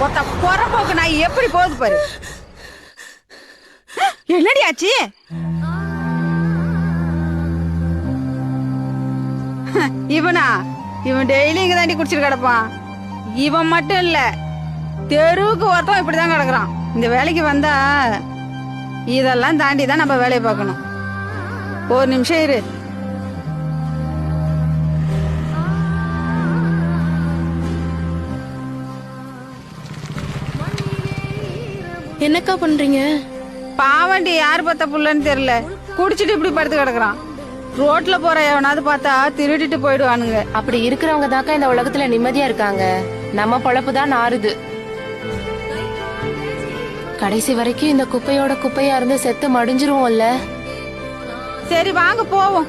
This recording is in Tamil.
ஒத்த பொறப்போக்கு நான் எப்படி போகுது பாரு. என்னடி ஆச்சு? இவனா? இவன் டெய்லி இங்க தாண்டி குடிச்சிட்டு கிடப்பான். இவன் மட்டும் இல்ல, தெருவுக்கு ஒருத்தன் இப்படிதான் கிடக்குறான். இந்த வேலைக்கு வந்தா இதெல்லாம் தாண்டி தான் நம்ம வேலையை பார்க்கணும். ஒரு நிமிஷம் இரு. என்னக்கா பண்றீங்க? பாவண்டி யார் பார்த்த புள்ளன்னு தெரியல, குடிச்சிட்டு இப்படி படுத்து கிடக்குறான். ரோட்ல போற எவனாவது பார்த்தா திருடிட்டு போயிடுவானுங்க. அப்படி இருக்கிறவங்க தாக்கா இந்த உலகத்துல நிம்மதியா இருக்காங்க. நம்ம பொழப்பு தான் நாறுது. கடைசி வரைக்கும் இந்த குப்பையோட குப்பையா இருந்து செத்து மடிஞ்சிருவோம்ல. சரி வாங்க போவோம்.